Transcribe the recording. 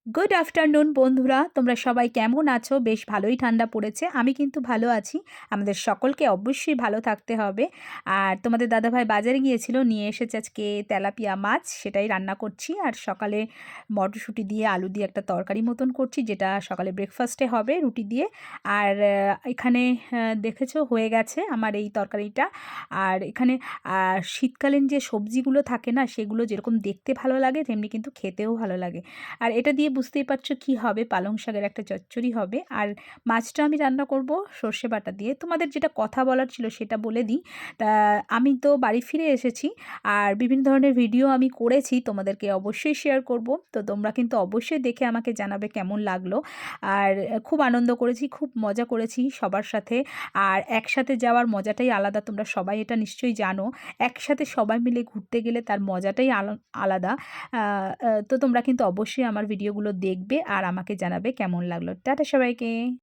Good afternoon বন্ধুরা, তোমরা সবাই কেমন আছো? বেশ ভালোই ঠান্ডা পড়েছে। আমি কিন্তু ভালো আছি। আমাদের সকলকে অবশ্যই ভালো থাকতে হবে। আর তোমাদের দাদাভাই বাজারে গিয়েছিল, নিয়ে এসেছে আজকে তেলাপিয়া মাছ, সেটাই রান্না করছি। আর সকালে মটরশুঁটি দিয়ে আলু দিয়ে একটা তরকারি মতন করছি, যেটা সকালে ব্রেকফাস্টে হবে রুটি দিয়ে। আর এখানে দেখেছো হয়ে গেছে আমার এই তরকারিটা। আর এখানে শীতকালীন যে সবজিগুলো থাকে না, সেগুলো যেরকম দেখতে ভালো লাগে তেমনি কিন্তু খেতেও ভালো লাগে। আর এটা দিয়ে বুঝতেই পারছো কি হবে, পালং শাকের একটা চচ্চড়ি হবে। আর মাছটা আমি রান্না করব সর্ষে বাটা দিয়ে। তোমাদের যেটা কথা বলার ছিল সেটা বলে দিই। তা আমি তো বাড়ি ফিরে এসেছি, আর বিভিন্ন ধরনের ভিডিও আমি করেছি, তোমাদেরকে অবশ্যই শেয়ার করব। তো তোমরা কিন্তু অবশ্যই দেখে আমাকে জানাবে কেমন লাগলো। আর খুব আনন্দ করেছি, খুব মজা করেছি সবার সাথে। আর একসাথে যাওয়ার মজাটাই আলাদা, তোমরা সবাই এটা নিশ্চয়ই জানো। একসাথে সবাই মিলে ঘুরতে গেলে তার মজাটাই আলাদা। তো তোমরা কিন্তু অবশ্যই আমার ভিডিওগুলো দেখবে আর আমাকে জানাবে কেমন লাগলো। টাটা সবাইকে।